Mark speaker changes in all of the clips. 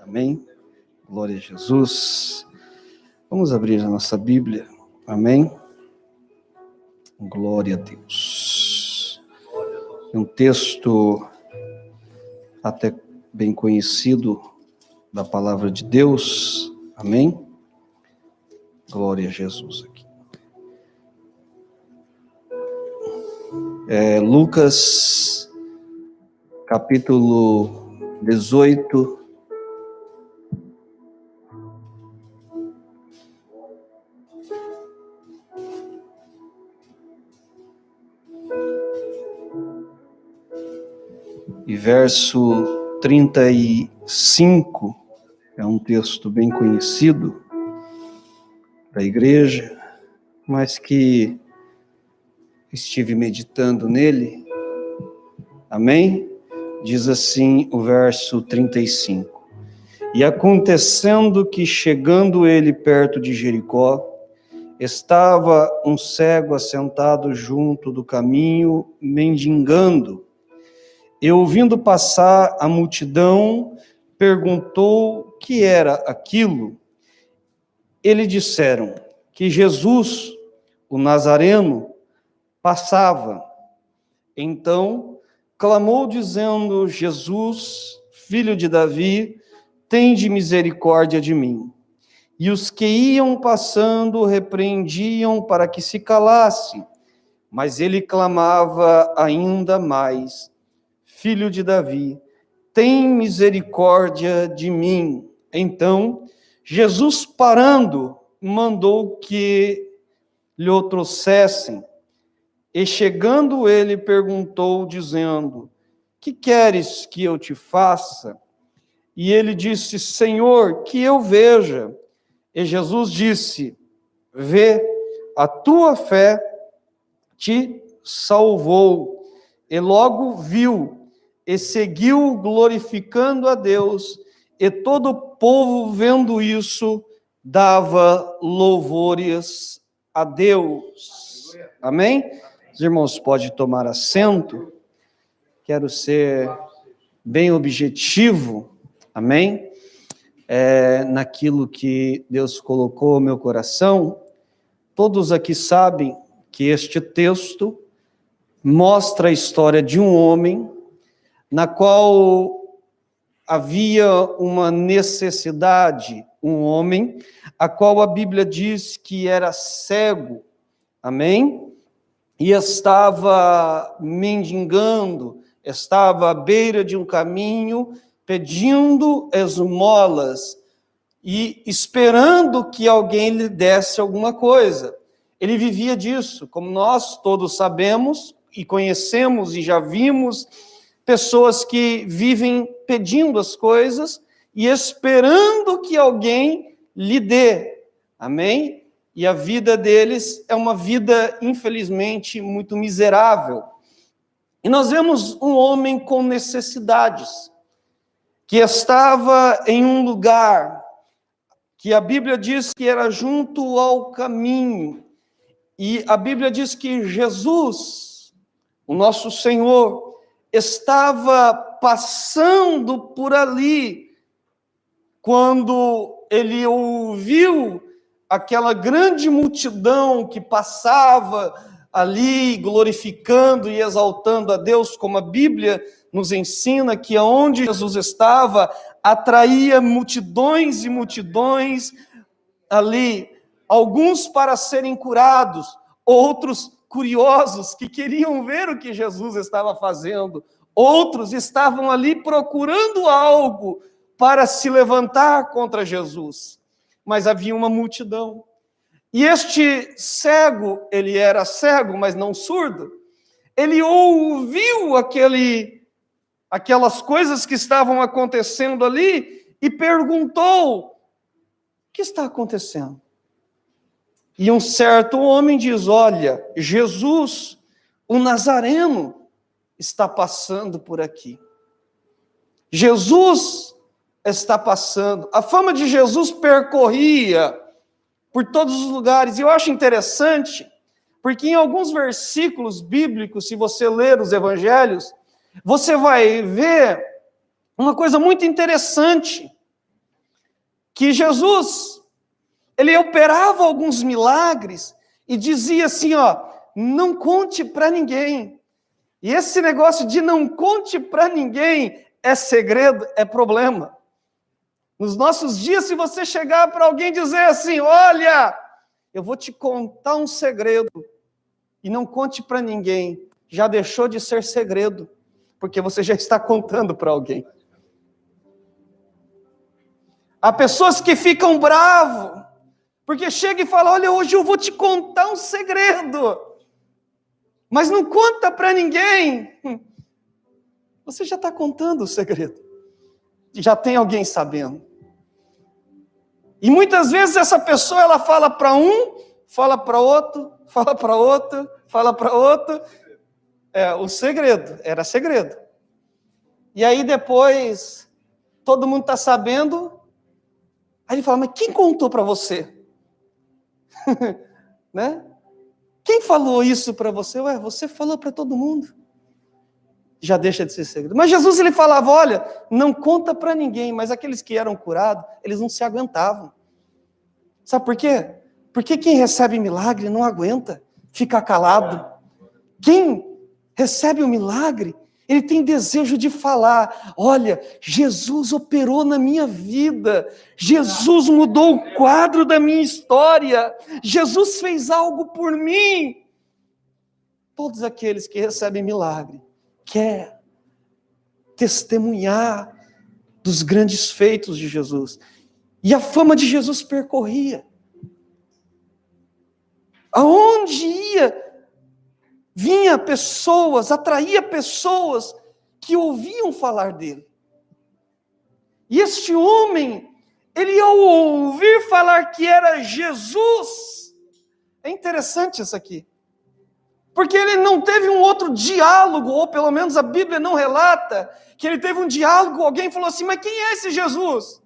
Speaker 1: Amém? Glória a Jesus. Vamos abrir a nossa Bíblia. Amém? Glória a Deus. É um texto até bem conhecido da palavra de Deus. Amém? Glória a Jesus aqui. Lucas, capítulo 18, e verso 35, é um texto bem conhecido da igreja, mas que estive meditando nele. Amém? Diz assim o verso 35. E acontecendo que, chegando ele perto de Jericó, estava um cego assentado junto do caminho, mendigando. E, ouvindo passar a multidão, perguntou o que era aquilo. Eles disseram que Jesus, o Nazareno, passava. Então, clamou dizendo: Jesus, filho de Davi, tende misericórdia de mim. E os que iam passando repreendiam para que se calasse, mas ele clamava ainda mais: Filho de Davi, tem misericórdia de mim. Então, Jesus, parando, mandou que lhe o trouxessem. E chegando ele, perguntou, dizendo: que queres que eu te faça? E ele disse: Senhor, que eu veja. E Jesus disse: vê, a tua fé te salvou. E logo viu, e seguiu glorificando a Deus, e todo o povo, vendo isso, dava louvores a Deus. Amém? Os irmãos podem tomar assento. Quero ser bem objetivo, amém? Naquilo que Deus colocou no meu coração. Todos aqui sabem que este texto mostra a história de um homem na qual havia uma necessidade, um homem a qual a Bíblia diz que era cego, amém? E estava mendigando, estava à beira de um caminho, pedindo esmolas e esperando que alguém lhe desse alguma coisa. Ele vivia disso, como nós todos sabemos e conhecemos e já vimos pessoas que vivem pedindo as coisas e esperando que alguém lhe dê. Amém? E a vida deles é uma vida, infelizmente, muito miserável. E nós vemos um homem com necessidades, que estava em um lugar que a Bíblia diz que era junto ao caminho. E a Bíblia diz que Jesus, o nosso Senhor, estava passando por ali, quando ele ouviu aquela grande multidão que passava ali, glorificando e exaltando a Deus, como a Bíblia nos ensina, que aonde Jesus estava, atraía multidões e multidões ali, alguns para serem curados, outros curiosos, que queriam ver o que Jesus estava fazendo, outros estavam ali procurando algo para se levantar contra Jesus. Mas havia uma multidão. E este cego, ele era cego, mas não surdo, ele ouviu aquelas coisas que estavam acontecendo ali e perguntou: o que está acontecendo? E um certo homem diz: olha, Jesus, o Nazareno, está passando por aqui. Jesus está passando. A fama de Jesus percorria por todos os lugares. E eu acho interessante, porque em alguns versículos bíblicos, se você ler os evangelhos, você vai ver uma coisa muito interessante, que Jesus, ele operava alguns milagres e dizia assim, ó, não conte para ninguém. E esse negócio de não conte para ninguém é segredo, é problema. Nos nossos dias, se você chegar para alguém e dizer assim, olha, eu vou te contar um segredo, e não conte para ninguém, já deixou de ser segredo, porque você já está contando para alguém. Há pessoas que ficam bravos, porque chega e fala, olha, hoje eu vou te contar um segredo, mas não conta para ninguém. Você já está contando o segredo, já tem alguém sabendo. E muitas vezes essa pessoa, ela fala para um, fala para outro, fala para outro, fala para outro. O segredo, era segredo. E aí depois, todo mundo está sabendo, aí ele fala, mas quem contou para você? Né? Quem falou isso para você? Ué, você falou para todo mundo. Já deixa de ser segredo. Mas Jesus, ele falava, olha, não conta para ninguém, mas aqueles que eram curados, eles não se aguentavam. Sabe por quê? Porque quem recebe milagre não aguenta ficar calado. Quem recebe o milagre, ele tem desejo de falar, olha, Jesus operou na minha vida, Jesus mudou o quadro da minha história, Jesus fez algo por mim. Todos aqueles que recebem milagre, quer testemunhar dos grandes feitos de Jesus. E a fama de Jesus percorria. Aonde ia, vinha pessoas, atraía pessoas que ouviam falar dele. E este homem, ele ao ouvir falar que era Jesus, é interessante isso aqui, porque ele não teve um outro diálogo, ou pelo menos a Bíblia não relata, que ele teve um diálogo, alguém falou assim, mas quem é esse Jesus?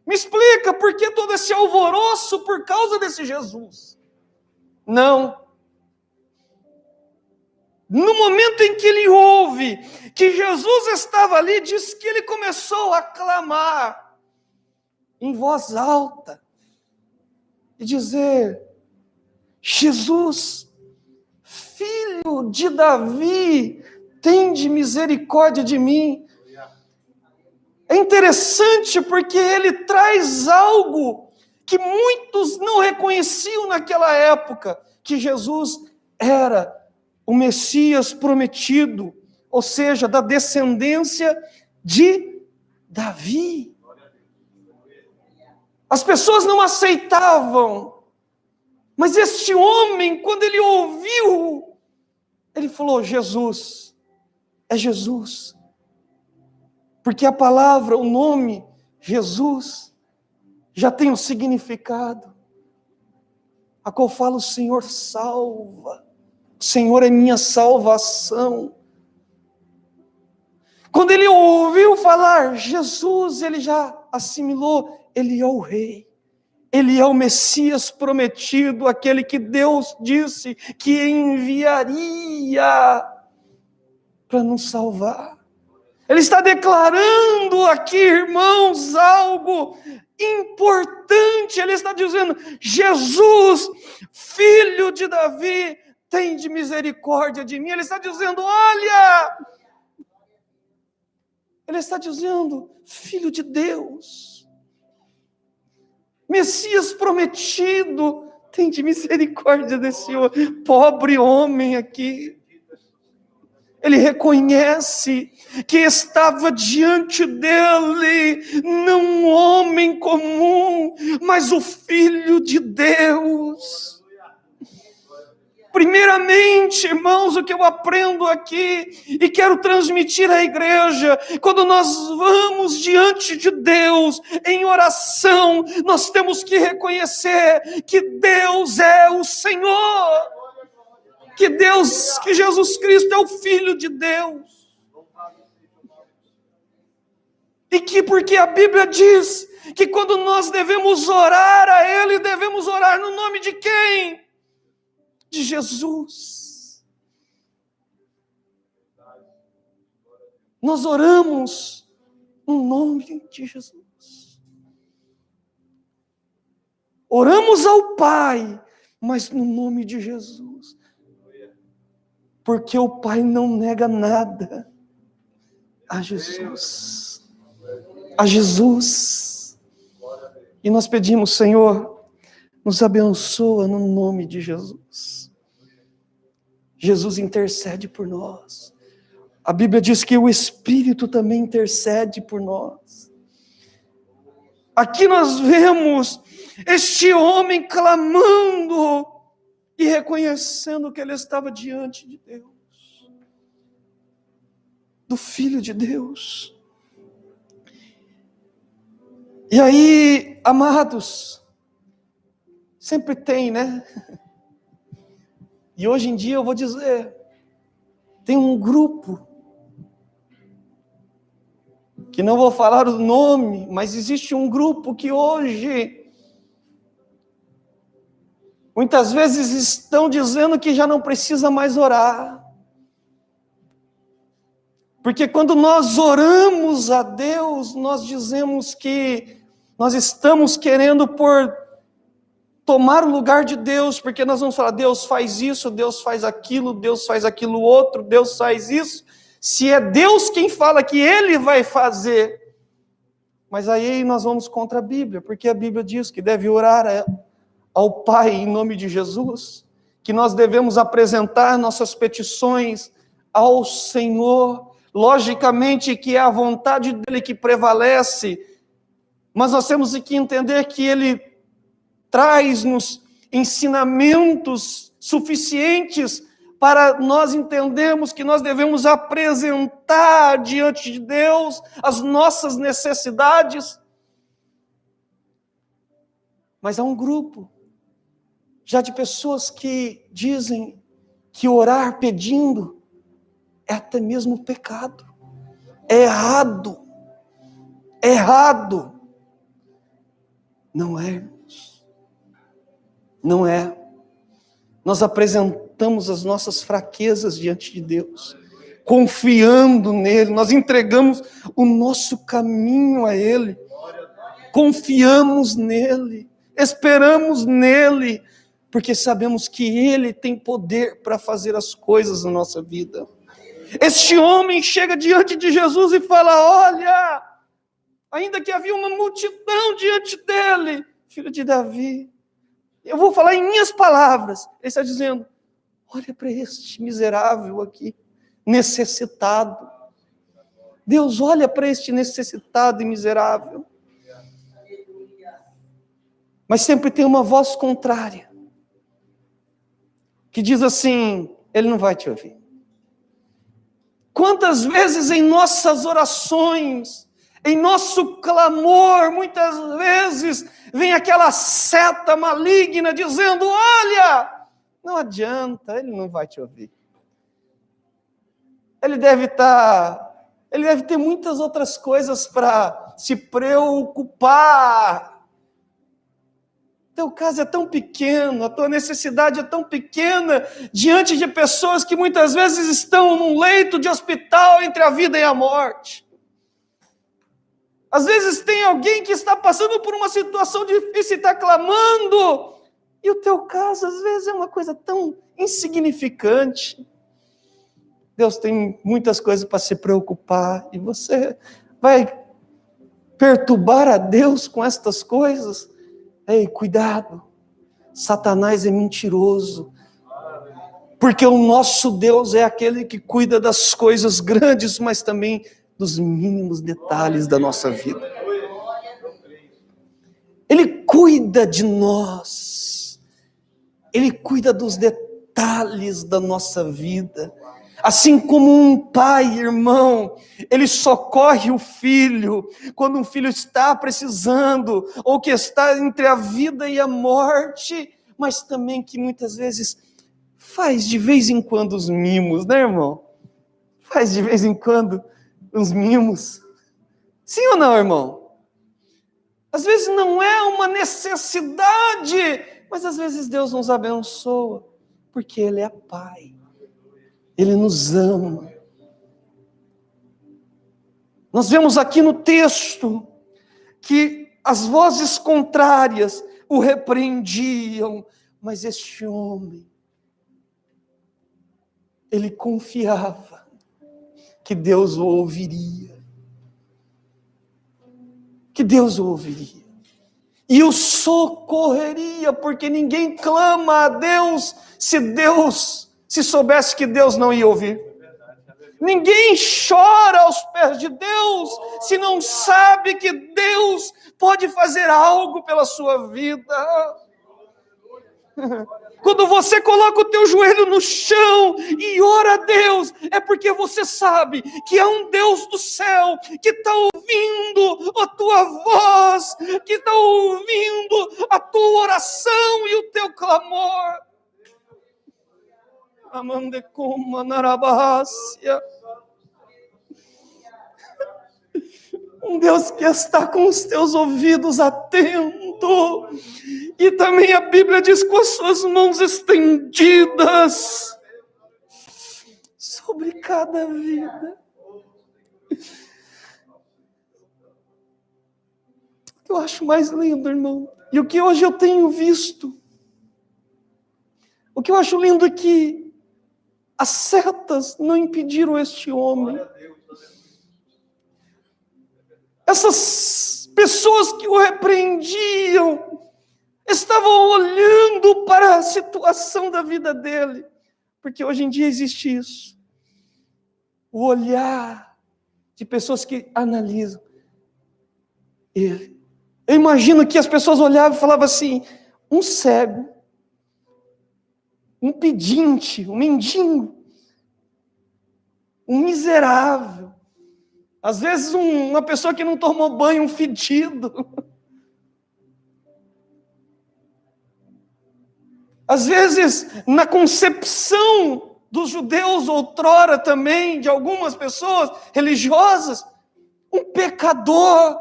Speaker 1: Me explica, por que todo esse alvoroço por causa desse Jesus? Não. No momento em que ele ouve que Jesus estava ali, diz que ele começou a clamar em voz alta e dizer, Jesus, filho de Davi, tende misericórdia de mim. É interessante porque ele traz algo que muitos não reconheciam naquela época, que Jesus era o Messias prometido, ou seja, da descendência de Davi. As pessoas não aceitavam, mas este homem, quando ele ouviu, ele falou, Jesus, é Jesus. Porque a palavra, o nome, Jesus, já tem um significado, a qual fala o Senhor salva, o Senhor é minha salvação. Quando ele ouviu falar Jesus, ele já assimilou, ele é o rei, ele é o Messias prometido, aquele que Deus disse que enviaria para nos salvar. Ele está declarando aqui, irmãos, algo importante. Ele está dizendo, Jesus, filho de Davi, tende misericórdia de mim. Ele está dizendo, olha, ele está dizendo, filho de Deus, Messias prometido, tende misericórdia desse pobre homem aqui. Ele reconhece que estava diante dele não um homem comum, mas o Filho de Deus. Primeiramente, irmãos, o que eu aprendo aqui e quero transmitir à igreja, quando nós vamos diante de Deus em oração, nós temos que reconhecer que Deus é o Senhor. Que Deus, que Jesus Cristo é o Filho de Deus. E que porque a Bíblia diz que quando nós devemos orar a Ele, devemos orar no nome de quem? De Jesus. Nós oramos no nome de Jesus. Oramos ao Pai, mas no nome de Jesus. Porque o Pai não nega nada a Jesus. A Jesus. E nós pedimos, Senhor, nos abençoa no nome de Jesus. Jesus intercede por nós. A Bíblia diz que o Espírito também intercede por nós. Aqui nós vemos este homem clamando e reconhecendo que ele estava diante de Deus, do Filho de Deus. E aí, amados, sempre tem, né? E hoje em dia eu vou dizer, tem um grupo, que não vou falar o nome, mas existe um grupo que hoje, muitas vezes estão dizendo que já não precisa mais orar. Porque quando nós oramos a Deus, nós dizemos que nós estamos querendo tomar o lugar de Deus, porque nós vamos falar, Deus faz isso, Deus faz aquilo outro, Deus faz isso. Se é Deus quem fala que Ele vai fazer, mas aí nós vamos contra a Bíblia, porque a Bíblia diz que deve orar ao Pai em nome de Jesus, que nós devemos apresentar nossas petições ao Senhor, logicamente que é a vontade dEle que prevalece, mas nós temos que entender que Ele traz-nos ensinamentos suficientes para nós entendermos que nós devemos apresentar diante de Deus as nossas necessidades. Mas há um grupo já de pessoas que dizem que orar pedindo é até mesmo pecado. É errado. É errado. Não é, irmãos. Não é. Nós apresentamos as nossas fraquezas diante de Deus, confiando nele, nós entregamos o nosso caminho a Ele, confiamos nele, esperamos nele, porque sabemos que Ele tem poder para fazer as coisas na nossa vida. Este homem chega diante de Jesus e fala, olha, ainda que havia uma multidão diante dele, filho de Davi, eu vou falar em minhas palavras. Ele está dizendo, olha para este miserável aqui, necessitado. Deus olha para este necessitado e miserável. Mas sempre tem uma voz contrária, que diz assim, ele não vai te ouvir. Quantas vezes em nossas orações, em nosso clamor, muitas vezes vem aquela seta maligna dizendo, olha, não adianta, ele não vai te ouvir. Ele deve ter muitas outras coisas para se preocupar. Teu caso é tão pequeno, a tua necessidade é tão pequena, diante de pessoas que muitas vezes estão num leito de hospital entre a vida e a morte. Às vezes tem alguém que está passando por uma situação difícil e está clamando, e o teu caso às vezes é uma coisa tão insignificante. Deus tem muitas coisas para se preocupar, e você vai perturbar a Deus com estas coisas? Ei, cuidado, Satanás é mentiroso, porque o nosso Deus é aquele que cuida das coisas grandes, mas também dos mínimos detalhes da nossa vida. Ele cuida de nós, Ele cuida dos detalhes da nossa vida, assim como um pai, irmão, ele socorre o filho, quando um filho está precisando, ou que está entre a vida e a morte, mas também que muitas vezes faz de vez em quando os mimos, né, irmão? Faz de vez em quando uns mimos. Sim ou não, irmão? Às vezes não é uma necessidade, mas às vezes Deus nos abençoa, porque Ele é Pai. Ele nos ama. Nós vemos aqui no texto que as vozes contrárias o repreendiam, mas este homem, ele confiava que Deus o ouviria. Que Deus o ouviria. E o socorreria, porque ninguém clama a Deus se soubesse que Deus não ia ouvir. Ninguém chora aos pés de Deus se não sabe que Deus pode fazer algo pela sua vida. Quando você coloca o teu joelho no chão e ora a Deus, é porque você sabe que há um Deus do céu que está ouvindo a tua voz, que está ouvindo a tua oração e o teu clamor. Amandecoma narabácia. Um Deus que está com os teus ouvidos atento. E também a Bíblia diz com as suas mãos estendidas sobre cada vida. O que eu acho mais lindo, irmão, e o que hoje eu tenho visto, o que eu acho lindo é que as setas não impediram este homem. Essas pessoas que o repreendiam estavam olhando para a situação da vida dele, porque hoje em dia existe isso, o olhar de pessoas que analisam ele. Eu imagino que as pessoas olhavam e falavam assim: um cego, um pedinte, um mendigo, um miserável, às vezes uma pessoa que não tomou banho, um fedido. Às vezes, na concepção dos judeus outrora também, de algumas pessoas religiosas, um pecador,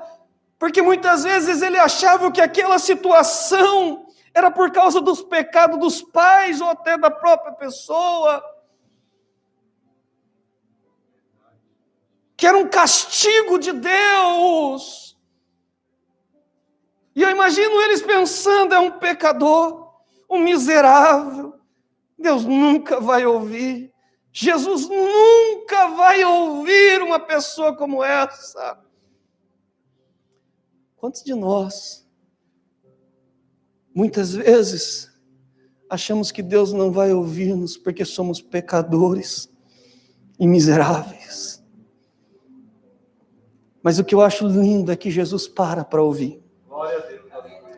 Speaker 1: porque muitas vezes ele achava que aquela situação era por causa dos pecados dos pais ou até da própria pessoa, que era um castigo de Deus. E eu imagino eles pensando: é um pecador, um miserável, Deus nunca vai ouvir, Jesus nunca vai ouvir uma pessoa como essa. Quantos de nós, muitas vezes, achamos que Deus não vai ouvir-nos porque somos pecadores e miseráveis? Mas o que eu acho lindo é que Jesus para ouvir.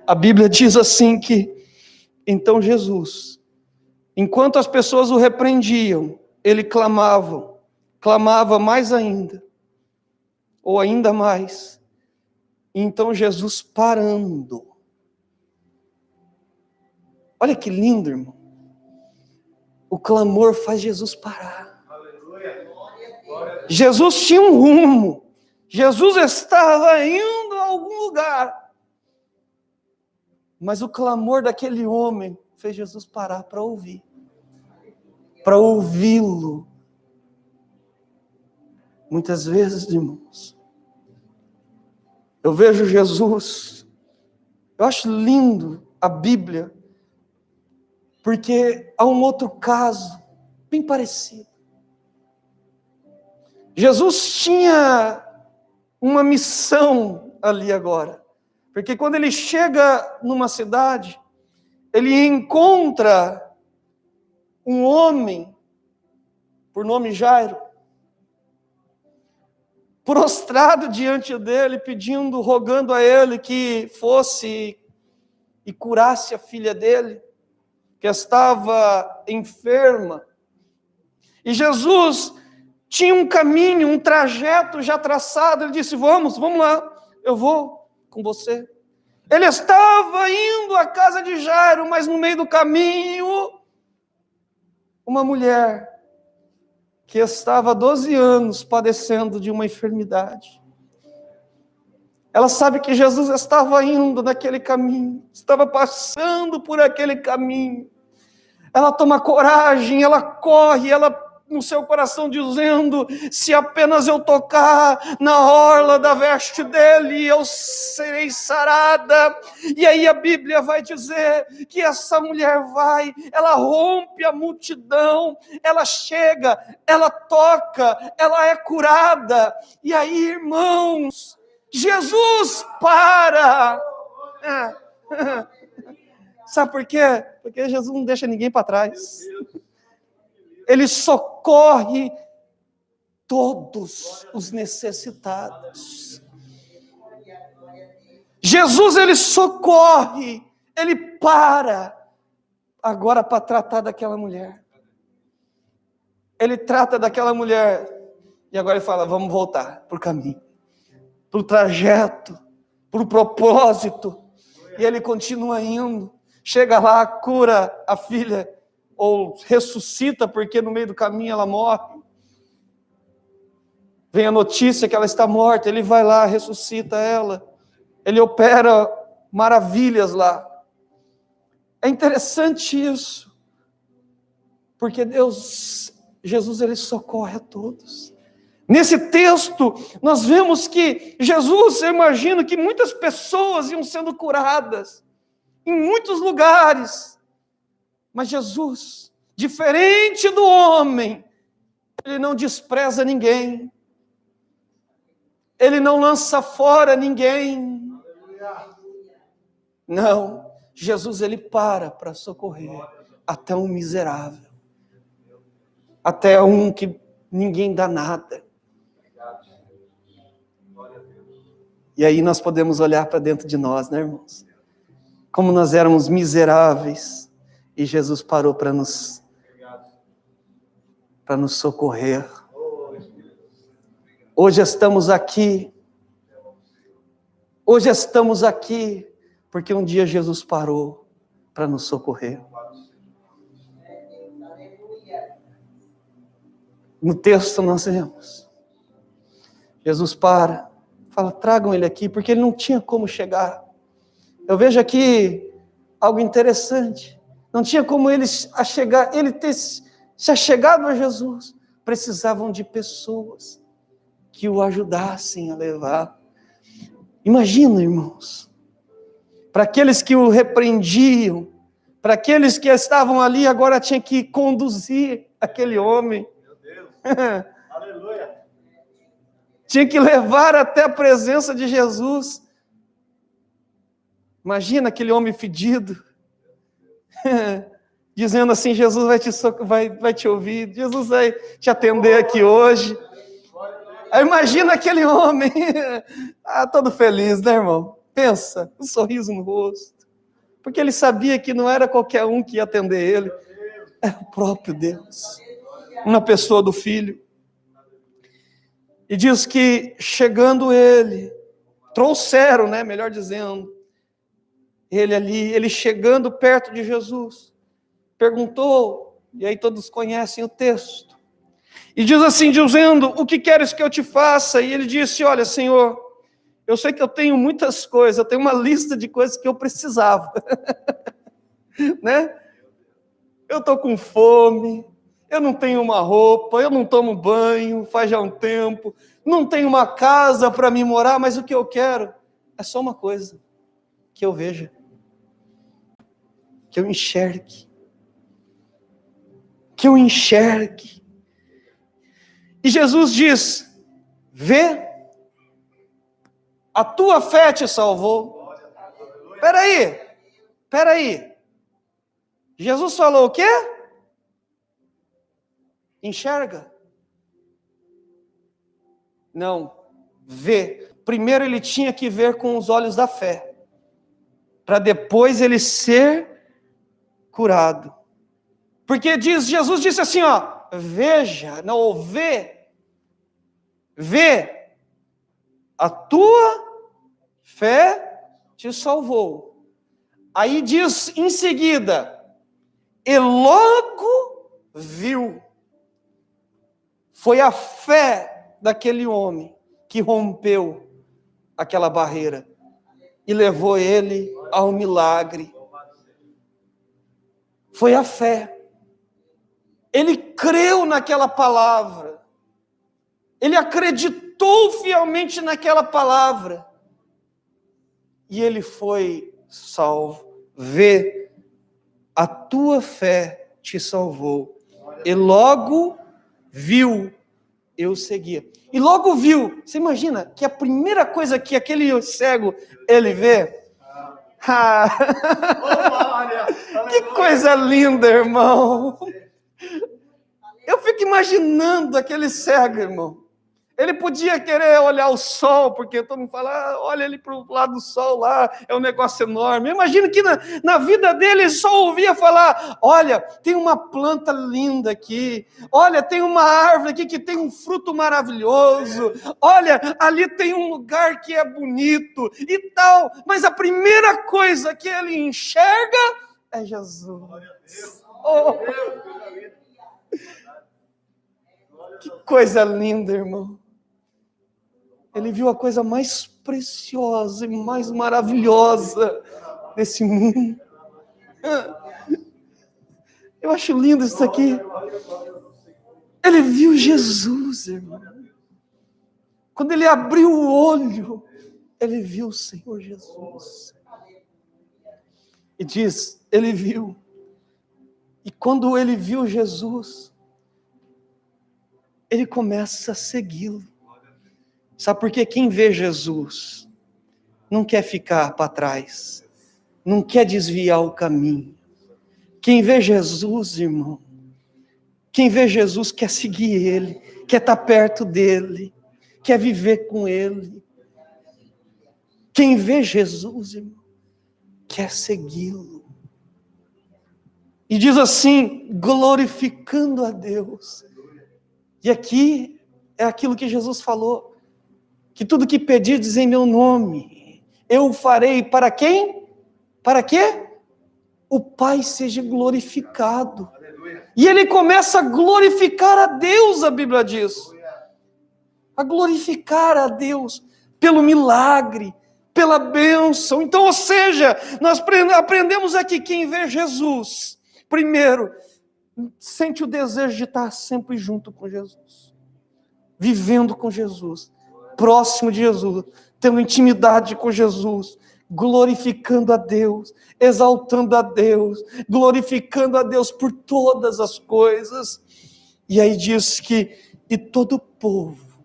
Speaker 1: A Bíblia diz assim que, então Jesus, enquanto as pessoas o repreendiam, ele clamava mais ainda, ou ainda mais. Então Jesus parando. Olha que lindo, irmão. O clamor faz Jesus parar. Jesus tinha um rumo. Jesus estava indo a algum lugar. Mas o clamor daquele homem fez Jesus parar para ouvir. Para ouvi-lo. Muitas vezes, irmãos, eu vejo Jesus, eu acho lindo a Bíblia, porque há um outro caso bem parecido. Jesus tinha uma missão ali agora, porque quando ele chega numa cidade, ele encontra um homem, por nome Jairo, prostrado diante dele, pedindo, rogando a ele que fosse e curasse a filha dele, que estava enferma. E Jesus tinha um caminho, um trajeto já traçado. Ele disse: vamos lá, eu vou com você. Ele estava indo à casa de Jairo, mas no meio do caminho, uma mulher que estava há 12 anos padecendo de uma enfermidade. Ela sabe que Jesus estava indo naquele caminho, estava passando por aquele caminho. Ela toma coragem, ela corre, ela no seu coração dizendo: se apenas eu tocar na orla da veste dele, eu serei sarada. E aí a Bíblia vai dizer que essa mulher ela rompe a multidão, ela chega, ela toca, ela é curada. E aí, irmãos, Jesus para. Sabe por quê? Porque Jesus não deixa ninguém para trás. Ele socorre todos os necessitados. Jesus, ele socorre, ele para agora para tratar daquela mulher. Ele trata daquela mulher e agora ele fala: vamos voltar para o caminho, para o trajeto, para o propósito. E ele continua indo. Chega lá, cura a filha, ou ressuscita, porque no meio do caminho ela morre. Vem a notícia que ela está morta, ele vai lá, ressuscita ela. Ele opera maravilhas lá. É interessante isso, porque Jesus, ele socorre a todos. Nesse texto, nós vemos que Jesus, eu imagino que muitas pessoas iam sendo curadas, em muitos lugares, mas Jesus, diferente do homem, ele não despreza ninguém, ele não lança fora ninguém, não, Jesus, ele para socorrer até um miserável, até um que ninguém dá nada. E aí nós podemos olhar para dentro de nós, né, irmãos? Como nós éramos miseráveis, e Jesus parou para nos socorrer. Hoje estamos aqui porque um dia Jesus parou para nos socorrer. No texto nós vemos, Jesus fala: tragam ele aqui, porque ele não tinha como chegar. Eu vejo aqui algo interessante. Não tinha como ele ter se achegado a Jesus. Precisavam de pessoas que o ajudassem a levar. Imagina, irmãos, para aqueles que o repreendiam, para aqueles que estavam ali, agora tinha que conduzir aquele homem. Meu Deus. Aleluia. Tinha que levar até a presença de Jesus. Imagina aquele homem fedido, dizendo assim: Jesus vai te ouvir, Jesus vai te atender aqui hoje. Aí imagina aquele homem, todo feliz, né, irmão? Pensa, um sorriso no rosto, porque ele sabia que não era qualquer um que ia atender ele, era o próprio Deus, uma pessoa do Filho. E diz que chegando ele, trouxeram, né, melhor dizendo, ele chegando perto de Jesus, perguntou, e aí todos conhecem o texto, e diz assim, dizendo: o que queres que eu te faça? E ele disse: olha, Senhor, eu sei que eu tenho muitas coisas, eu tenho uma lista de coisas que eu precisava, né? Eu estou com fome, eu não tenho uma roupa, eu não tomo banho, faz já um tempo, não tenho uma casa para me morar, mas o que eu quero é só uma coisa: que eu veja, que eu enxergue, E Jesus diz: vê, a tua fé te salvou. Espera aí. Jesus falou o quê? Enxerga? Não, vê. Primeiro ele tinha que ver com os olhos da fé, para depois ele ser curado. Porque Jesus disse assim, veja, não, vê, a tua fé te salvou. Aí diz em seguida, e logo viu. Foi a fé daquele homem que rompeu aquela barreira e levou ele ao milagre. Foi a fé. Ele creu naquela palavra. Ele acreditou fielmente naquela palavra. E ele foi salvo. Vê, a tua fé te salvou. E logo viu, eu seguia. E logo viu, você imagina que a primeira coisa que aquele cego, ele vê? Que coisa linda, irmão. Eu fico imaginando aquele cego, irmão. Ele podia querer olhar o sol, porque todo mundo fala, olha ali para o lado do sol lá, é um negócio enorme. Imagina que na vida dele ele só ouvia falar, olha, tem uma planta linda aqui, olha, tem uma árvore aqui que tem um fruto maravilhoso, olha, ali tem um lugar que é bonito e tal. Mas a primeira coisa que ele enxerga é Jesus. Oh. Que coisa linda, irmão. Ele viu a coisa mais preciosa e mais maravilhosa desse mundo. Eu acho lindo isso aqui. Ele viu Jesus, irmão. Quando ele abriu o olho, ele viu o Senhor Jesus. E diz, ele viu. E quando ele viu Jesus, ele começa a segui-lo. Sabe por quê? Quem vê Jesus não quer ficar para trás, não quer desviar o caminho. Quem vê Jesus, irmão, quem vê Jesus quer seguir Ele, quer estar perto dEle, quer viver com Ele. Quem vê Jesus, irmão, quer segui-lo. E diz assim, glorificando a Deus. E aqui é aquilo que Jesus falou, que tudo que pedirdes em meu nome, eu farei para quem? Para quê? O Pai seja glorificado. E ele começa a glorificar a Deus, a Bíblia diz. A glorificar a Deus pelo milagre, pela bênção. Então, ou seja, nós aprendemos aqui, quem vê Jesus, primeiro, sente o desejo de estar sempre junto com Jesus, vivendo com Jesus, próximo de Jesus, tendo intimidade com Jesus, glorificando a Deus, exaltando a Deus, glorificando a Deus por todas as coisas. E aí diz que, e todo o povo,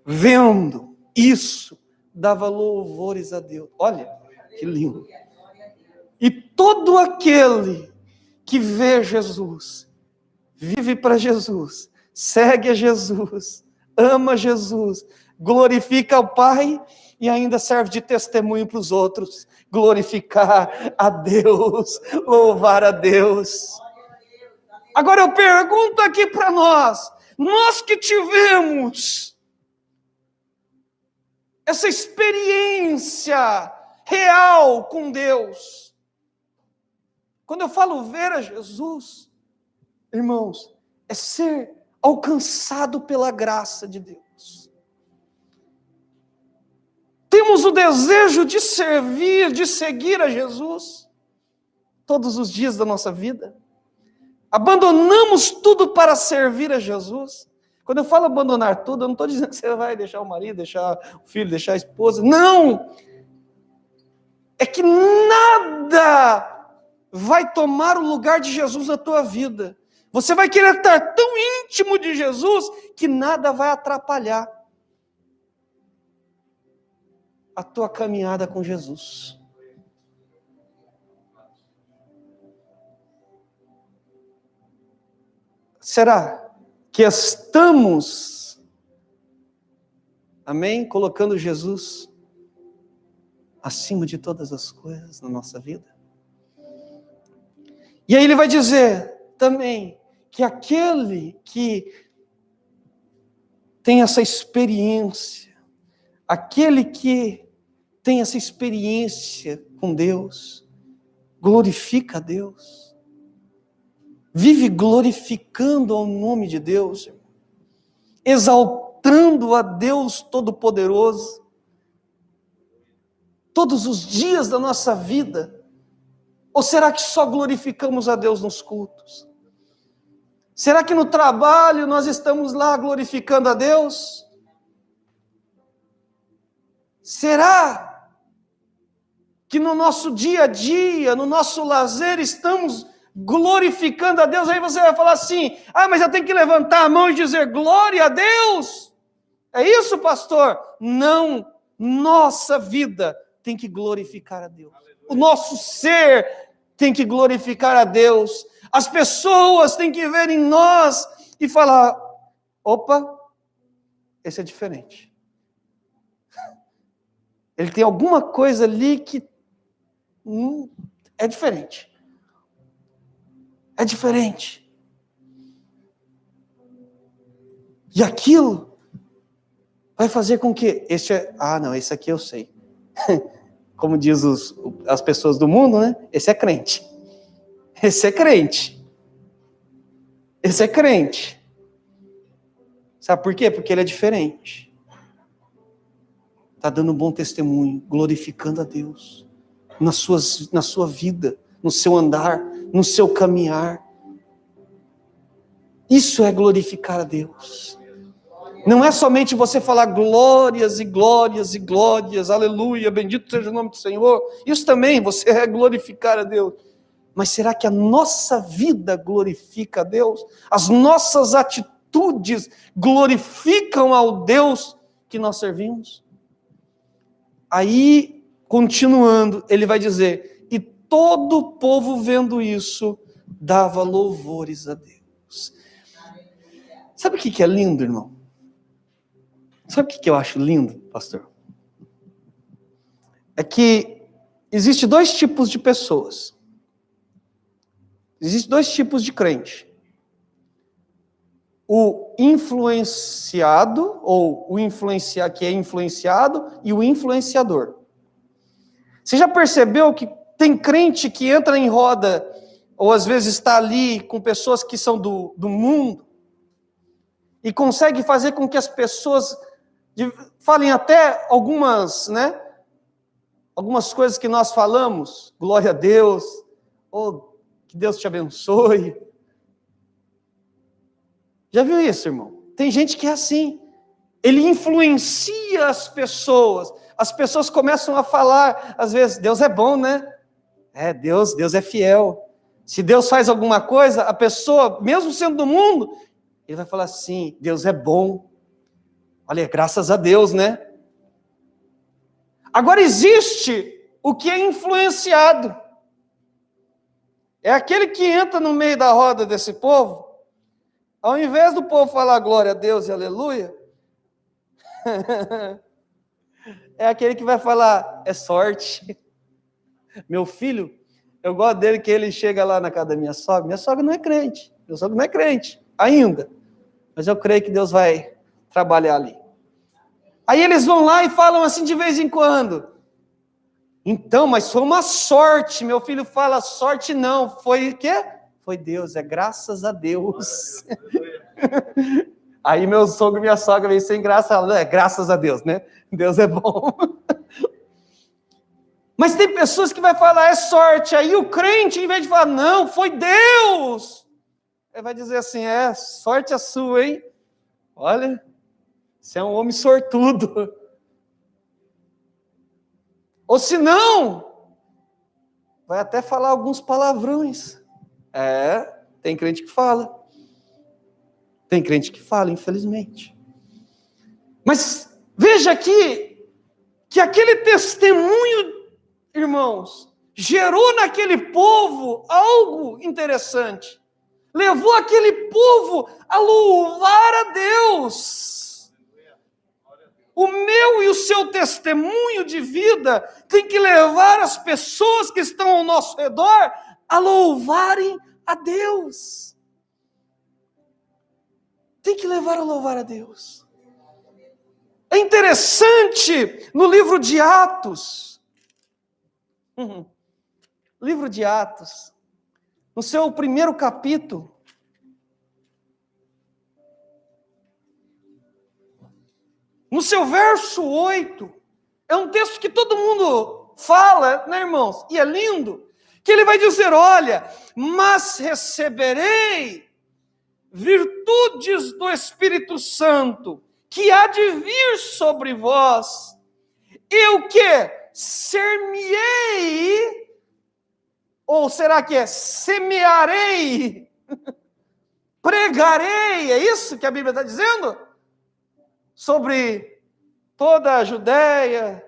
Speaker 1: vendo isso, dava louvores a Deus. Olha, que lindo. E todo aquele que vê Jesus, vive para Jesus, segue a Jesus, ama Jesus, glorifica o Pai e ainda serve de testemunho para os outros, glorificar a Deus, louvar a Deus. Agora eu pergunto aqui para nós que tivemos essa experiência real com Deus, quando eu falo ver a Jesus, irmãos, é ser alcançado pela graça de Deus. Temos o desejo de servir, de seguir a Jesus, todos os dias da nossa vida. Abandonamos tudo para servir a Jesus. Quando eu falo abandonar tudo, eu não estou dizendo que você vai deixar o marido, deixar o filho, deixar a esposa. Não! É que nada vai tomar o lugar de Jesus na tua vida. Você vai querer estar tão íntimo de Jesus que nada vai atrapalhar a tua caminhada com Jesus. Será que estamos, amém, colocando Jesus acima de todas as coisas na nossa vida? E aí ele vai dizer também que aquele que tem essa experiência, aquele que tem essa experiência com Deus, glorifica a Deus, vive glorificando ao nome de Deus, exaltando a Deus Todo-Poderoso, todos os dias da nossa vida. Ou será que só glorificamos a Deus nos cultos? Será que no trabalho nós estamos lá glorificando a Deus? Será que no nosso dia a dia, no nosso lazer, estamos glorificando a Deus? Aí você vai falar assim: mas eu tenho que levantar a mão e dizer glória a Deus? É isso, pastor? Não, nossa vida tem que glorificar a Deus. O nosso ser tem que glorificar a Deus. As pessoas têm que ver em nós e falar: opa, esse é diferente. Ele tem alguma coisa ali que é diferente. É diferente. E aquilo vai fazer com que esse aqui eu sei. Como diz as pessoas do mundo, né? Esse é crente. Esse é crente. Esse é crente. Sabe por quê? Porque ele é diferente. Está dando um bom testemunho, glorificando a Deus na sua vida, no seu andar, no seu caminhar. Isso é glorificar a Deus. Não é somente você falar glórias e glórias e glórias, aleluia, bendito seja o nome do Senhor. Isso também, você é glorificar a Deus. Mas será que a nossa vida glorifica a Deus? As nossas atitudes glorificam ao Deus que nós servimos? Aí, continuando, ele vai dizer: e todo o povo vendo isso, dava louvores a Deus. Sabe o que é lindo, irmão? Sabe o que eu acho lindo, pastor? É que existem dois tipos de pessoas. Existem dois tipos de crente. O influenciado, ou o que é influenciado, e o influenciador. Você já percebeu que tem crente que entra em roda, ou às vezes está ali com pessoas que são do mundo, e consegue fazer com que as pessoas falem até algumas coisas que nós falamos, glória a Deus, que Deus te abençoe. Já viu isso, irmão? Tem gente que é assim, ele influencia as pessoas começam a falar, às vezes, Deus é bom, né? Deus é fiel. Se Deus faz alguma coisa, a pessoa, mesmo sendo do mundo, ele vai falar assim: Deus é bom. Olha, graças a Deus, né? Agora existe o que é influenciado. É aquele que entra no meio da roda desse povo, ao invés do povo falar glória a Deus e aleluia, é aquele que vai falar: é sorte. Meu filho, eu gosto dele que ele chega lá na casa da minha sogra. Minha sogra não é crente. Meu sogro não é crente ainda. Mas eu creio que Deus vai trabalhar ali. Aí eles vão lá e falam assim de vez em quando: então, mas foi uma sorte. Meu filho fala: sorte não. Foi o quê? Foi Deus, graças a Deus. Aí meu sogro e minha sogra vêm sem graça, graças a Deus, né? Deus é bom. Mas tem pessoas que vai falar: é sorte. Aí o crente, em vez de falar: não, foi Deus, ele vai dizer assim: sorte a sua, hein? Olha, você é um homem sortudo. Ou se não, vai até falar alguns palavrões. Tem crente que fala. Tem crente que fala, infelizmente. Mas veja aqui que aquele testemunho, irmãos, gerou naquele povo algo interessante. Levou aquele povo a louvar a Deus. O meu e o seu testemunho de vida tem que levar as pessoas que estão ao nosso redor a louvarem a Deus. Tem que levar a louvar a Deus. É interessante no livro de Atos. Livro de Atos. No seu primeiro capítulo. No seu verso 8. É um texto que todo mundo fala, né, irmãos? E é lindo. Que ele vai dizer: olha, mas receberei virtudes do Espírito Santo, que há de vir sobre vós, eu que ser-me-ei, ou será que é semearei, pregarei, é isso que a Bíblia está dizendo? Sobre toda a Judéia,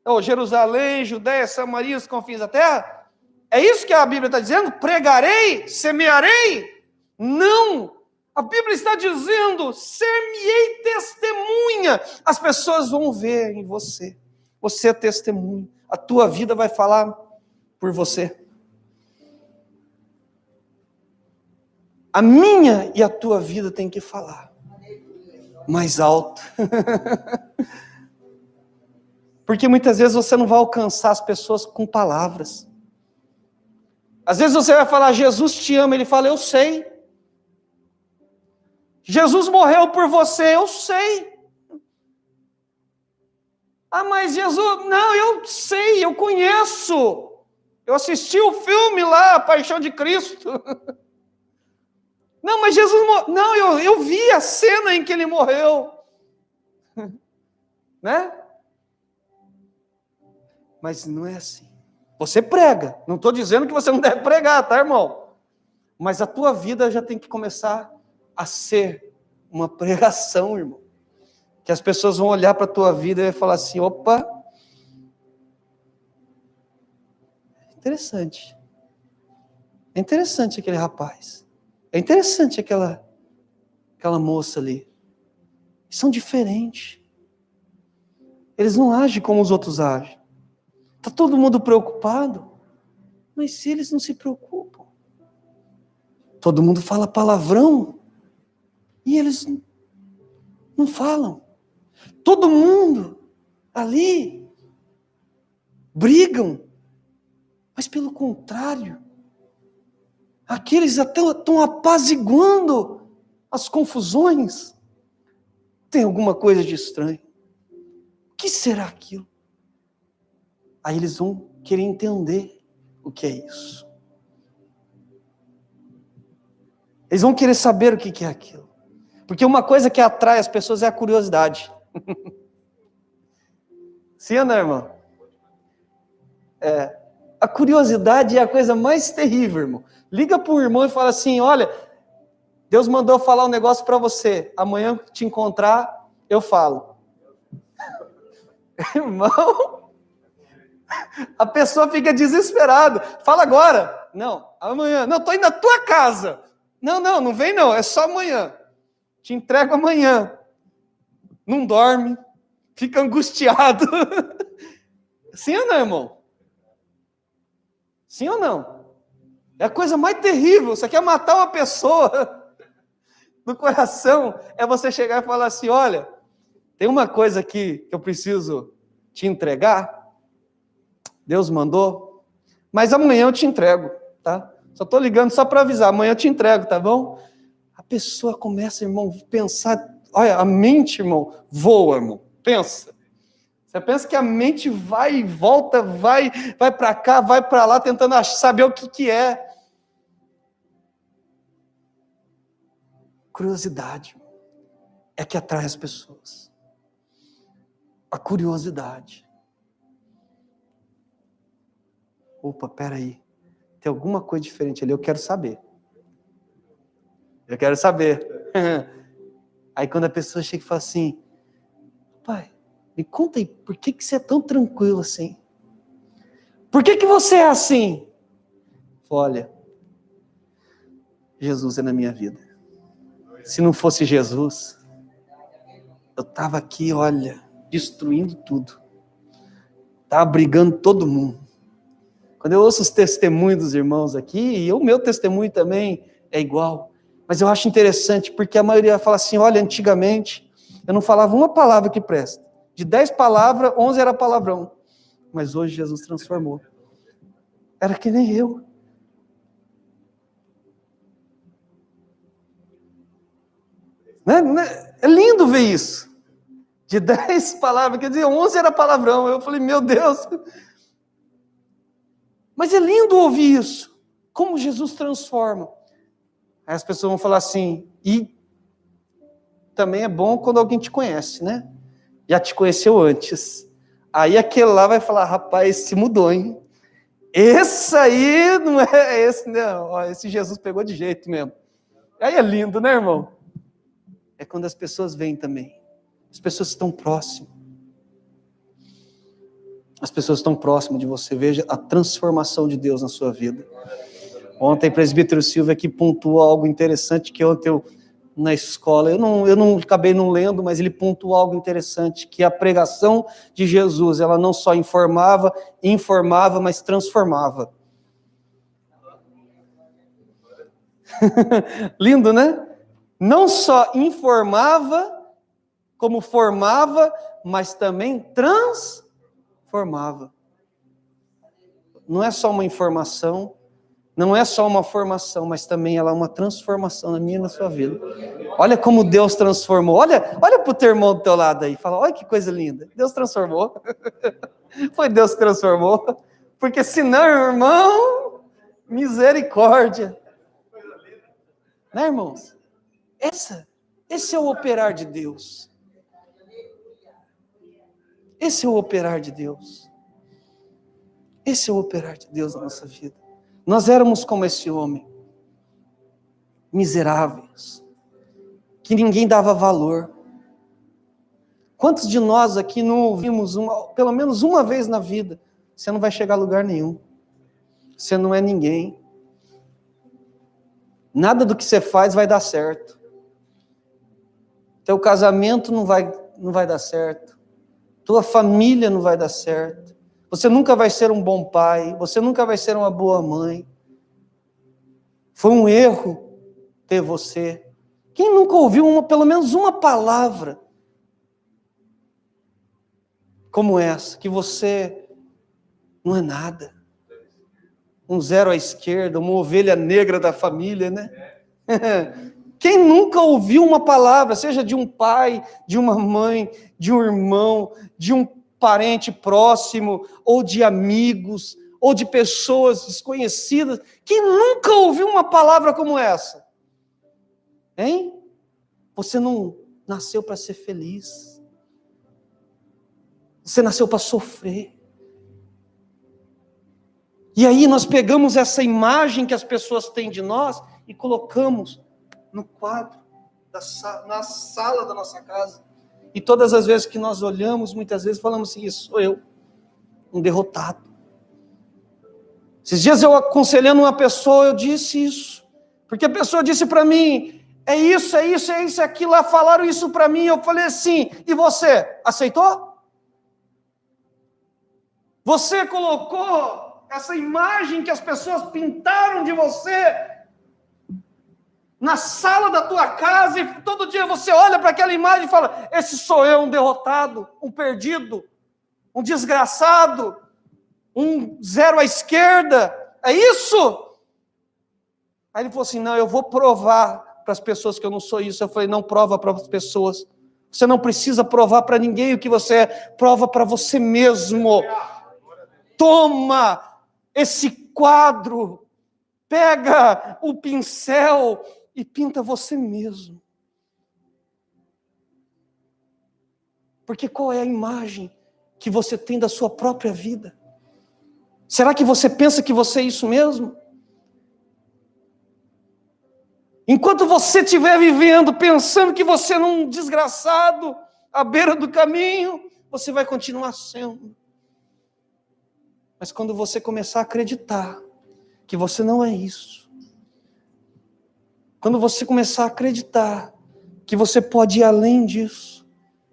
Speaker 1: ou Jerusalém, Judéia, Samaria, os confins da terra? É isso que a Bíblia está dizendo? Pregarei, semearei? Não! A Bíblia está dizendo, ser-me-ei testemunha. As pessoas vão ver em você. Você é testemunha. A tua vida vai falar por você. A minha e a tua vida tem que falar mais alto. Porque muitas vezes você não vai alcançar as pessoas com palavras. Às vezes você vai falar, Jesus te ama. Ele fala, eu sei. Jesus morreu por você, eu sei. Ah, mas Jesus... Não, eu sei, eu conheço. Eu assisti o filme lá, A Paixão de Cristo. Não, mas Jesus... Não, eu vi a cena em que ele morreu. Né? Mas não é assim. Você prega. Não estou dizendo que você não deve pregar, tá, irmão? Mas a tua vida já tem que começar a ser uma pregação, irmão. Que as pessoas vão olhar para a tua vida e falar assim, opa, interessante. É interessante aquele rapaz. É interessante aquela moça ali. Eles são diferentes. Eles não agem como os outros agem. Está todo mundo preocupado. Mas se eles não se preocupam. Todo mundo fala palavrão. E eles não falam. Todo mundo ali brigam. Mas pelo contrário, aqueles até estão apaziguando as confusões. Tem alguma coisa de estranho. O que será aquilo? Aí eles vão querer entender o que é isso. Eles vão querer saber o que é aquilo. Porque uma coisa que atrai as pessoas é a curiosidade. Sim ou não, irmão? A curiosidade é a coisa mais terrível, irmão. Liga para o irmão e fala assim, olha, Deus mandou falar um negócio para você. Amanhã que te encontrar, eu falo. Irmão, a pessoa fica desesperada. Fala agora. Não, amanhã. Não, estou indo na tua casa. Não vem não, é só amanhã. Te entrego amanhã. Não dorme, fica angustiado. Sim ou não, irmão? Sim ou não? É a coisa mais terrível. Você quer matar uma pessoa no coração, é você chegar e falar assim, olha, tem uma coisa aqui que eu preciso te entregar. Deus mandou, mas amanhã eu te entrego, tá? Só estou ligando só para avisar, amanhã eu te entrego, tá bom? A pessoa começa, irmão, a pensar, olha, a mente, irmão, voa, irmão, pensa. Você pensa que a mente vai e volta, vai para cá, vai para lá, tentando saber o que é. Curiosidade é que atrai as pessoas. A curiosidade. Opa, peraí, tem alguma coisa diferente ali, eu quero saber. Eu quero saber. Aí quando a pessoa chega e fala assim, pai, me conta aí, por que você é tão tranquilo assim? Por que você é assim? Olha, Jesus é na minha vida. Se não fosse Jesus, eu estava aqui, olha, destruindo tudo. Estava brigando todo mundo. Quando eu ouço os testemunhos dos irmãos aqui, e o meu testemunho também é igual. Mas eu acho interessante, porque a maioria fala assim, olha, antigamente, eu não falava uma palavra que presta. De 10 palavras, 11 era palavrão. Mas hoje Jesus transformou. Era que nem eu. É lindo ver isso. De 10 palavras, quer dizer, 11 era palavrão. Eu falei, meu Deus. Mas é lindo ouvir isso. Como Jesus transforma. Aí as pessoas vão falar assim, e também é bom quando alguém te conhece, né? Já te conheceu antes. Aí aquele lá vai falar, rapaz, esse mudou, hein? Esse aí não é esse, não. Ó, esse Jesus pegou de jeito mesmo. Aí é lindo, né, irmão? É quando as pessoas vêm também. As pessoas estão próximas. As pessoas estão próximas de você. Veja a transformação de Deus na sua vida. Ontem o presbítero Silva aqui pontuou algo interessante que ontem eu, na escola, eu não acabei não lendo, mas ele pontuou algo interessante, que a pregação de Jesus, ela não só informava, mas transformava. Lindo, né? Não só informava, como formava, mas também transformava. Não é só uma informação, não é só uma formação, mas também ela é uma transformação na minha e na sua vida. Olha como Deus transformou. Olha para o teu irmão do teu lado aí. Fala, olha que coisa linda. Deus transformou. Foi Deus que transformou. Porque senão, irmão, misericórdia. Né, irmãos? Esse é o operar de Deus. Esse é o operar de Deus. Esse é o operar de Deus na nossa vida. Nós éramos como esse homem, miseráveis, que ninguém dava valor. Quantos de nós aqui não ouvimos pelo menos uma vez na vida, você não vai chegar a lugar nenhum, você não é ninguém, nada do que você faz vai dar certo, teu casamento não vai dar certo, tua família não vai dar certo, você nunca vai ser um bom pai, você nunca vai ser uma boa mãe. Foi um erro ter você. Quem nunca ouviu pelo menos uma palavra como essa, que você não é nada, um zero à esquerda, uma ovelha negra da família, né? Quem nunca ouviu uma palavra, seja de um pai, de uma mãe, de um irmão, de um parente próximo, ou de amigos, ou de pessoas desconhecidas, quem nunca ouviu uma palavra como essa? Hein? Você não nasceu para ser feliz. Você nasceu para sofrer. E aí nós pegamos essa imagem que as pessoas têm de nós e colocamos no quadro, na sala da nossa casa. E todas as vezes que nós olhamos, muitas vezes falamos assim, isso sou eu, um derrotado. Esses dias eu aconselhando uma pessoa, eu disse isso, porque a pessoa disse para mim, é isso, aquilo, lá falaram isso para mim, eu falei assim, e você, aceitou? Você colocou essa imagem que as pessoas pintaram de você na sala da tua casa e todo dia você olha para aquela imagem e fala, esse sou eu, um derrotado, um perdido, um desgraçado, um zero à esquerda, é isso? Aí ele falou assim, não, eu vou provar para as pessoas que eu não sou isso. Eu falei, não prova para as pessoas, você não precisa provar para ninguém o que você é, prova para você mesmo. Toma esse quadro, pega o pincel e pinta você mesmo. Porque qual é a imagem que você tem da sua própria vida? Será que você pensa que você é isso mesmo? Enquanto você estiver vivendo pensando que você é um desgraçado à beira do caminho, você vai continuar sendo. Mas quando você começar a acreditar que você não é isso, quando você começar a acreditar que você pode ir além disso,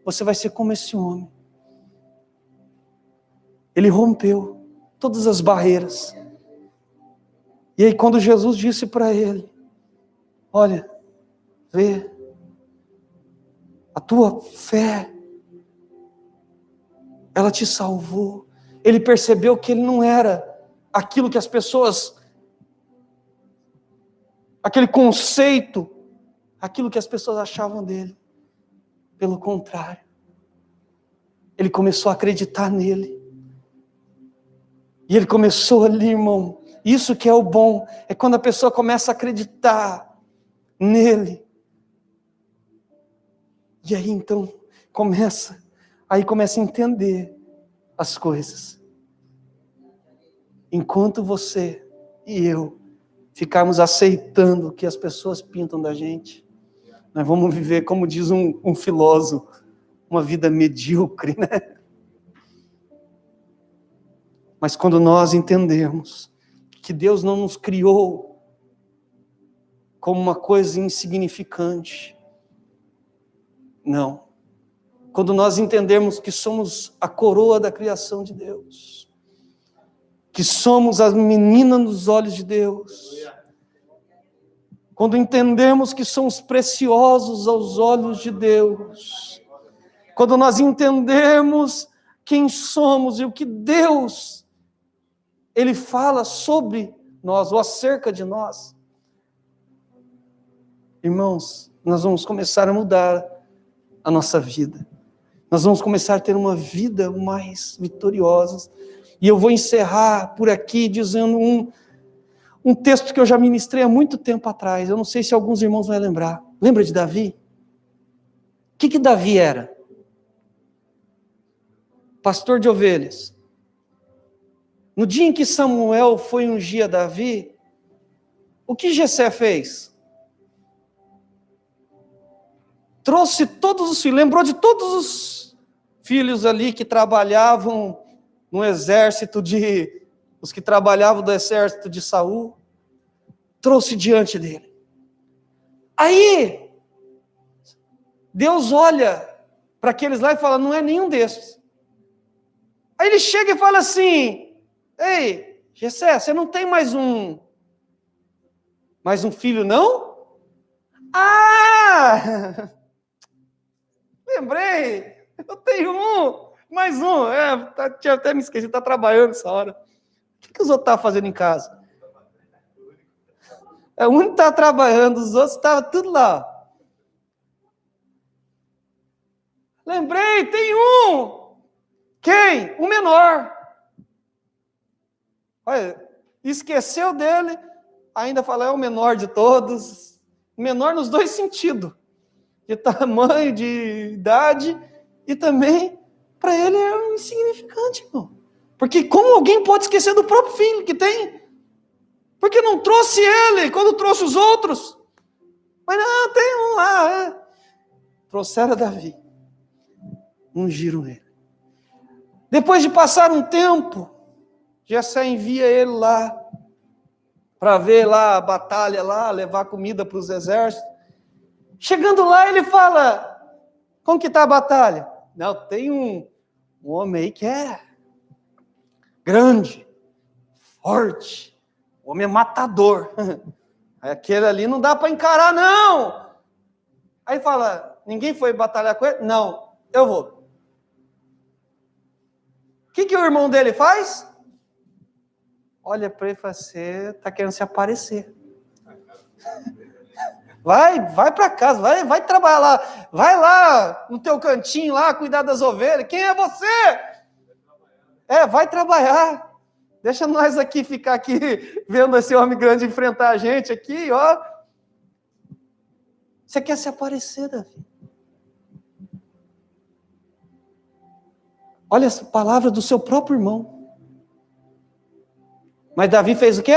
Speaker 1: você vai ser como esse homem. Ele rompeu todas as barreiras. E aí quando Jesus disse para ele, olha, vê, a tua fé, ela te salvou. Ele percebeu que ele não era aquilo que as pessoas, aquele conceito, aquilo que as pessoas achavam dele. Pelo contrário, ele começou a acreditar nele. E ele começou ali, irmão, isso que é o bom, é quando a pessoa começa a acreditar nele. E aí então começa a entender as coisas. Enquanto você e eu ficarmos aceitando o que as pessoas pintam da gente, nós vamos viver, como diz um filósofo, uma vida medíocre, né? Mas quando nós entendemos que Deus não nos criou como uma coisa insignificante, não. Quando nós entendemos que somos a coroa da criação de Deus, que somos a menina nos olhos de Deus, quando entendemos que somos preciosos aos olhos de Deus, quando nós entendemos quem somos e o que Deus, Ele fala sobre nós, ou acerca de nós, irmãos, nós vamos começar a mudar a nossa vida. Nós vamos começar a ter uma vida mais vitoriosa. E eu vou encerrar por aqui dizendo um texto que eu já ministrei há muito tempo atrás. Eu não sei se alguns irmãos vão lembrar. Lembra de Davi? O que Davi era? Pastor de ovelhas. No dia em que Samuel foi ungir Davi, o que Jessé fez? Trouxe todos os filhos, lembrou de todos os filhos ali que trabalhavam no exército os que trabalhavam do exército de Saul, trouxe diante dele. Aí, Deus olha para aqueles lá e fala, não é nenhum desses. Aí ele chega e fala assim, ei, Jessé, você não tem mais um filho, não? Ah! Lembrei, eu tenho mais um. Tinha até me esquecido, está trabalhando essa hora. O que os outros estavam fazendo em casa? O único está trabalhando, os outros estavam tudo lá. Lembrei, tem um. Quem? O menor. Olha, esqueceu dele, ainda fala, é o menor de todos. Menor nos dois sentidos. De tamanho, de idade, e também, para ele, é um insignificante, irmão. Porque como alguém pode esquecer do próprio filho que tem? Porque não trouxe ele, quando trouxe os outros. Mas não, tem um lá. Trouxeram Davi. Ungiram ele. Depois de passar um tempo, Jessé envia ele lá, para ver lá a batalha lá, levar comida para os exércitos. Chegando lá, ele fala, como que está a batalha? Não, tem um homem aí que é grande, forte, o homem é matador. Aquele ali não dá para encarar, não. Aí fala, ninguém foi batalhar com ele? Não, eu vou. O que o irmão dele faz? Olha para ele e fala, você está querendo se aparecer. Vai para casa, vai trabalhar lá, vai lá no teu cantinho lá, cuidar das ovelhas. Quem é você? Vai trabalhar. Deixa nós aqui ficar aqui vendo esse homem grande enfrentar a gente aqui, ó. Você quer se aparecer, Davi? Olha essa palavra do seu próprio irmão. Mas Davi fez o quê?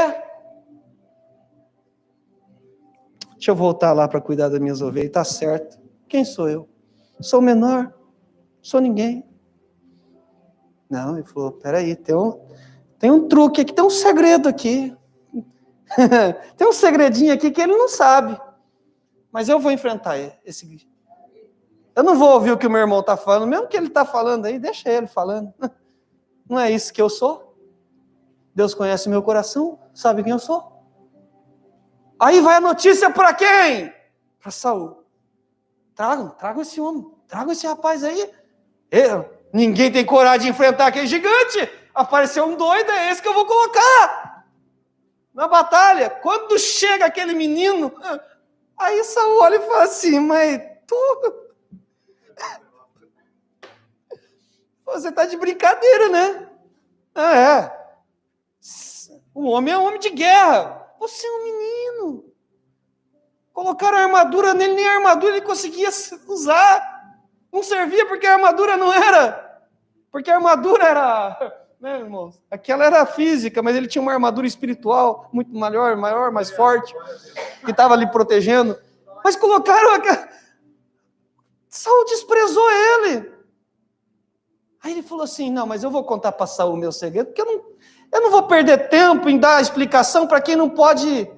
Speaker 1: Deixa eu voltar lá para cuidar das minhas ovelhas. Está certo. Quem sou eu? Sou menor. Sou ninguém. Não, ele falou, peraí, tem um truque aqui, tem um segredo aqui. Tem um segredinho aqui que ele não sabe. Mas eu vou enfrentar esse. Eu não vou ouvir o que o meu irmão está falando, mesmo que ele está falando aí, deixa ele falando. Não é isso que eu sou? Deus conhece meu coração, sabe quem eu sou? Aí vai a notícia para quem? Para Saul. Tragam esse homem, tragam esse rapaz aí. Ninguém tem coragem de enfrentar aquele gigante. Apareceu um doido, é esse que eu vou colocar na batalha. Quando chega aquele menino, aí Saul olha e fala assim, mas tu... Você está de brincadeira, né? O homem é um homem de guerra. Você é um menino. Colocaram a armadura nele, nem a armadura ele conseguia usar. Não servia porque a armadura não era. Porque a armadura era, né, irmãos? Aquela era física, mas ele tinha uma armadura espiritual muito maior, mais forte, que estava ali protegendo. Mas colocaram Saul desprezou ele. Aí ele falou assim, não, mas eu vou contar para Saul o meu segredo, porque eu não vou perder tempo em dar explicação para quem não pode,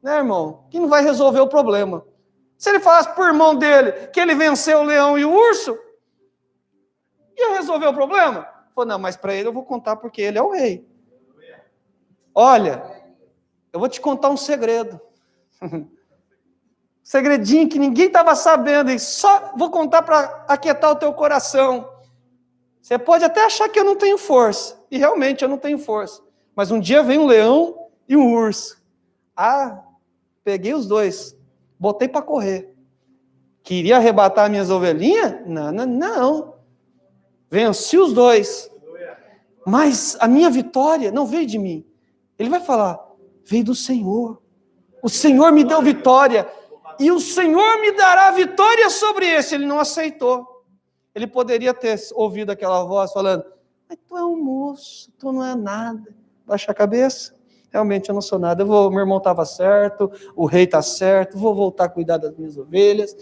Speaker 1: né, irmão? Quem não vai resolver o problema. Se ele falasse por irmão dele que ele venceu o leão e o urso, ia resolver o problema? Falou, não, mas para ele eu vou contar porque ele é o rei. Olha, eu vou te contar um segredo. Segredinho que ninguém estava sabendo, e só vou contar para aquietar o teu coração. Você pode até achar que eu não tenho força, e realmente eu não tenho força. Mas um dia vem um leão e um urso. Ah, peguei os dois, botei para correr. Queria arrebatar minhas ovelhinhas? Não. Venci os dois. Mas a minha vitória não veio de mim. Ele vai falar, veio do Senhor. O Senhor me deu vitória. E o Senhor me dará vitória sobre esse. Ele não aceitou. Ele poderia ter ouvido aquela voz falando, mas tu é um moço, tu não é nada. Baixa a cabeça. Realmente eu não sou nada. Meu irmão estava certo, o rei está certo, vou voltar a cuidar das minhas ovelhas.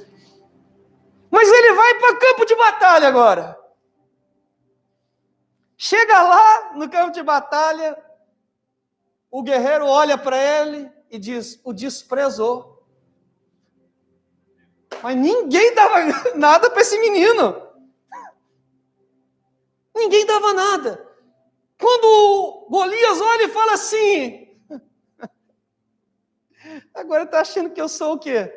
Speaker 1: Mas ele vai para o campo de batalha agora. Chega lá no campo de batalha, o guerreiro olha para ele e diz, o desprezou. Mas ninguém dava nada para esse menino. Ninguém dava nada. Quando Golias olha e fala assim, agora está achando que eu sou o quê?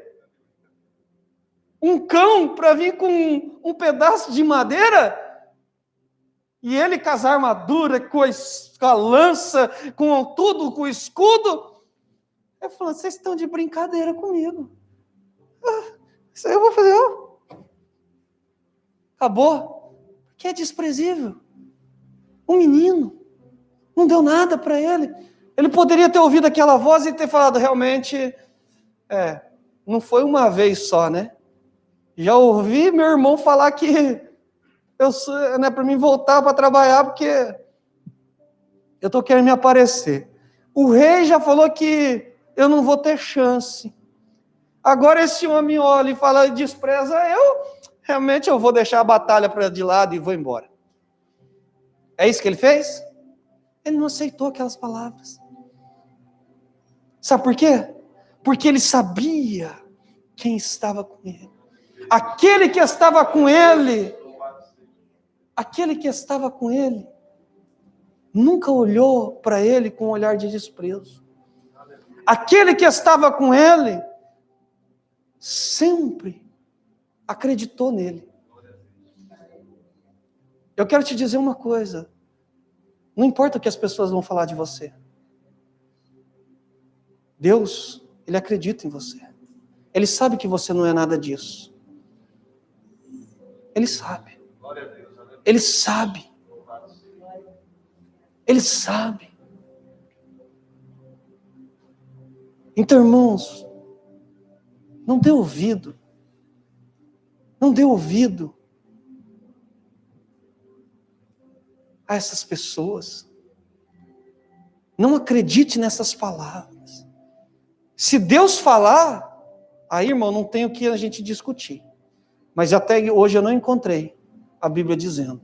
Speaker 1: Um cão para vir com um pedaço de madeira? E ele com as armaduras, com a lança, com tudo, com o escudo. Eu falo, vocês estão de brincadeira comigo. Isso aí eu vou fazer. Acabou. Que é desprezível. Um menino. Não deu nada para ele. Ele poderia ter ouvido aquela voz e ter falado, realmente, não foi uma vez só, né? Já ouvi meu irmão falar que não é para mim voltar para trabalhar porque eu estou querendo me aparecer. O rei já falou que eu não vou ter chance. Agora esse homem olha e fala, despreza realmente eu vou deixar a batalha de lado e vou embora. É isso que ele fez? Ele não aceitou aquelas palavras. Sabe por quê? Porque ele sabia quem estava com ele. Aquele que estava com ele, nunca olhou para ele com um olhar de desprezo. Aquele que estava com ele, sempre acreditou nele. Eu quero te dizer uma coisa, não importa o que as pessoas vão falar de você. Deus, Ele acredita em você. Ele sabe que você não é nada disso. Ele sabe. Ele sabe. Ele sabe. Então, irmãos, não dê ouvido. Não dê ouvido a essas pessoas. Não acredite nessas palavras. Se Deus falar, aí, irmão, não tem o que a gente discutir. Mas até hoje eu não encontrei a Bíblia dizendo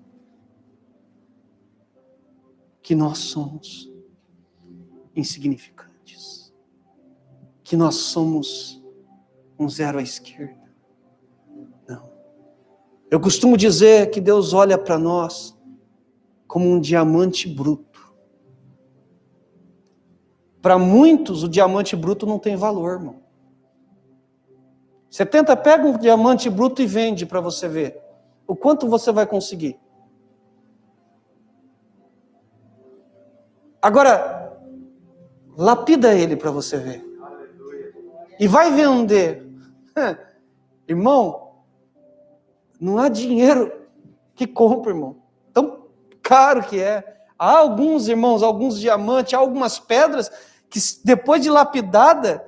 Speaker 1: que nós somos insignificantes, que nós somos um zero à esquerda. Não. Eu costumo dizer que Deus olha para nós como um diamante bruto. Para muitos, o diamante bruto não tem valor, irmão. Você pega um diamante bruto e vende para você ver o quanto você vai conseguir. Agora, lapida ele para você ver. E vai vender. Irmão, não há dinheiro que compra, irmão. Tão caro que é. Há alguns, irmãos, alguns diamantes, há algumas pedras que depois de lapidada,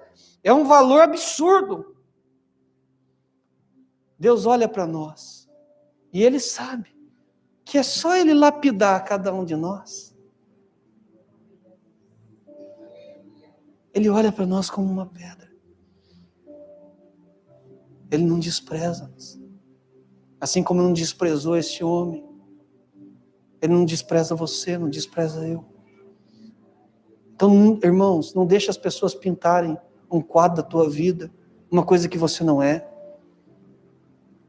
Speaker 1: É um valor absurdo. Deus olha para nós e Ele sabe que é só Ele lapidar cada um de nós. Ele olha para nós como uma pedra. Ele não despreza-nos. Assim como não desprezou esse homem. Ele não despreza você, não despreza eu. Então, irmãos, não deixe as pessoas pintarem um quadro da tua vida, uma coisa que você não é.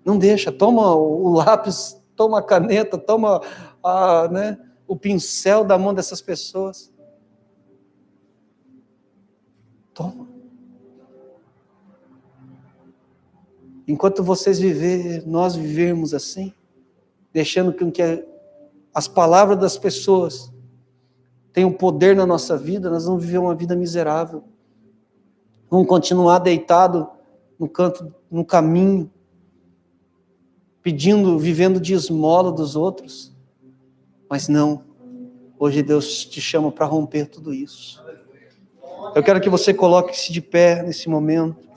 Speaker 1: Não deixa, toma o lápis, toma a caneta, toma o pincel da mão dessas pessoas. Toma. Enquanto vocês nós vivermos assim, deixando com que as palavras das pessoas tenham poder na nossa vida, nós vamos viver uma vida miserável. Vamos continuar deitado no canto, no caminho, vivendo de esmola dos outros. Mas não, hoje Deus te chama para romper tudo isso. Eu quero que você coloque-se de pé nesse momento.